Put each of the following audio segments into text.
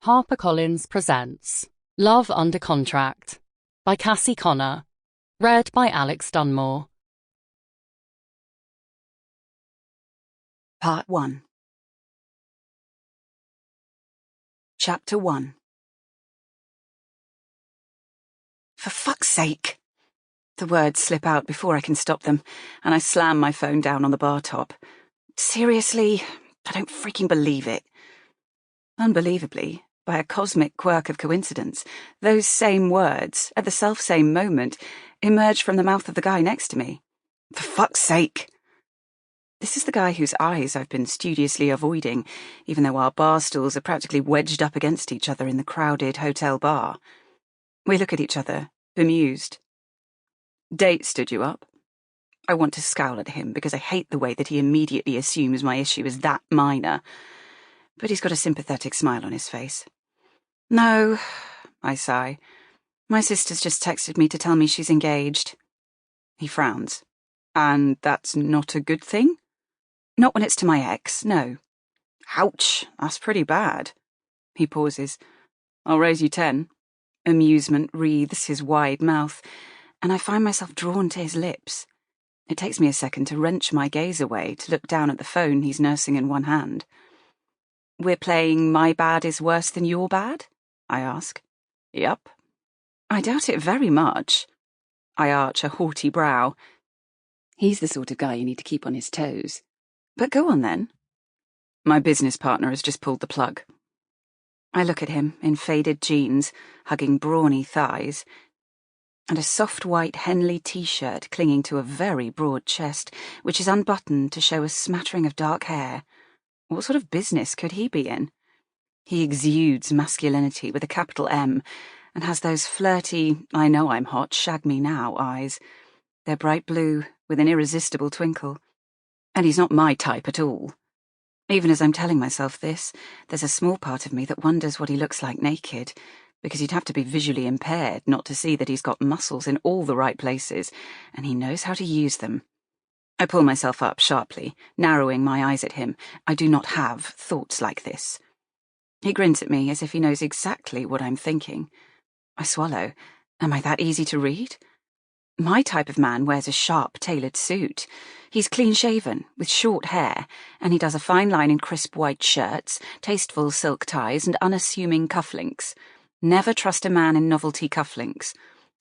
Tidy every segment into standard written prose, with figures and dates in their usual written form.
HarperCollins presents Love Under Contract by Cassie Connor, read by Alix Dunmore. Part 1. Chapter 1. For fuck's sake! The words slip out before I can stop them, and I slam my phone down on the bar top. Seriously? I don't freaking believe it. Unbelievably, by a cosmic quirk of coincidence, those same words, at the self-same moment, emerged from the mouth of the guy next to me. For fuck's sake! This is the guy whose eyes I've been studiously avoiding, even though our bar stools are practically wedged up against each other in the crowded hotel bar. We look at each other, bemused. Date stood you up? I want to scowl at him because I hate the way that he immediately assumes my issue is that minor. But he's got a sympathetic smile on his face. No, I sigh. My sister's just texted me to tell me she's engaged. He frowns. And that's not a good thing? Not when it's to my ex, no. Ouch, that's pretty bad. He pauses. I'll raise you 10. Amusement wreathes his wide mouth, and I find myself drawn to his lips. It takes me a second to wrench my gaze away, to look down at the phone he's nursing in one hand. We're playing My Bad is Worse Than Your Bad? I ask. Yup. I doubt it very much. I arch a haughty brow. He's the sort of guy you need to keep on his toes. But go on then. My business partner has just pulled the plug. I look at him in faded jeans, hugging brawny thighs, and a soft white Henley t-shirt clinging to a very broad chest, which is unbuttoned to show a smattering of dark hair. What sort of business could he be in? He exudes masculinity with a capital M, and has those flirty, I know I'm hot, shag me now eyes. They're bright blue, with an irresistible twinkle. And he's not my type at all. Even as I'm telling myself this, there's a small part of me that wonders what he looks like naked, because you'd have to be visually impaired not to see that he's got muscles in all the right places, and he knows how to use them. I pull myself up sharply, narrowing my eyes at him. I do not have thoughts like this. He grins at me as if he knows exactly what I'm thinking. I swallow. Am I that easy to read? My type of man wears a sharp, tailored suit. He's clean-shaven, with short hair, and he does a fine line in crisp white shirts, tasteful silk ties, and unassuming cufflinks. Never trust a man in novelty cufflinks.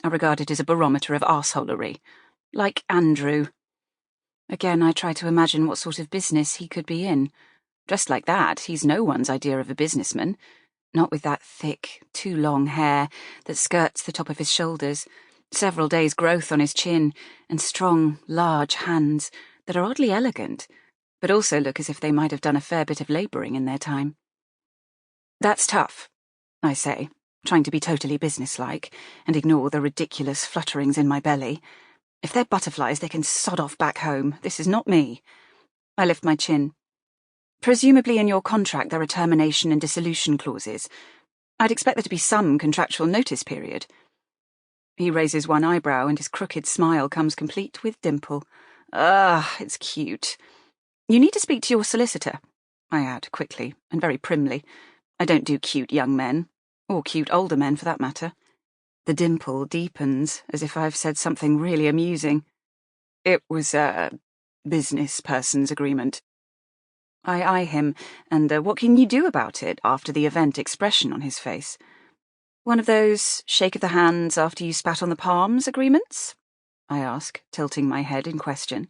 I regard it as a barometer of arseholery. Like Andrew. Again, I try to imagine what sort of business he could be in. Dressed like that, he's no one's idea of a businessman. Not with that thick, too long hair that skirts the top of his shoulders, several days' growth on his chin, and strong, large hands that are oddly elegant, but also look as if they might have done a fair bit of labouring in their time. That's tough, I say, trying to be totally businesslike and ignore the ridiculous flutterings in my belly. If they're butterflies, they can sod off back home. This is not me. I lift my chin. Presumably in your contract there are termination and dissolution clauses. I'd expect there to be some contractual notice period. He raises one eyebrow and his crooked smile comes complete with dimple. It's cute. You need to speak to your solicitor, I add quickly and very primly. I don't do cute young men, or cute older men for that matter. The dimple deepens, as if I've said something really amusing. It was a business person's agreement. I eye him, and what can you do about it after the event expression on his face? One of those shake of the hands after you spat on the palms agreements? I ask, tilting my head in question.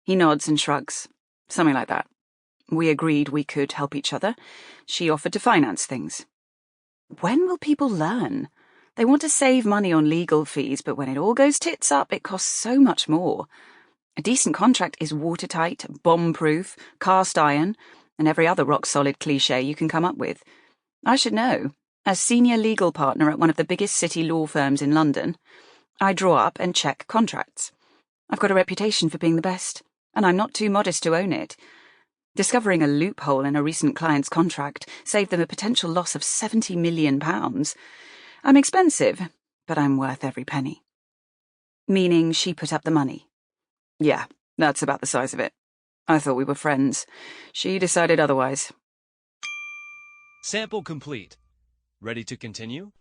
He nods and shrugs. Something like that. We agreed we could help each other. She offered to finance things. When will people learn? They want to save money on legal fees, but when it all goes tits up, it costs so much more. A decent contract is watertight, bomb-proof, cast iron, and every other rock-solid cliché you can come up with. I should know. As senior legal partner at one of the biggest city law firms in London, I draw up and check contracts. I've got a reputation for being the best, and I'm not too modest to own it. Discovering a loophole in a recent client's contract saved them a potential loss of £70 million. I'm expensive, but I'm worth every penny. Meaning she put up the money. Yeah, that's about the size of it. I thought we were friends. She decided otherwise. Sample complete. Ready to continue?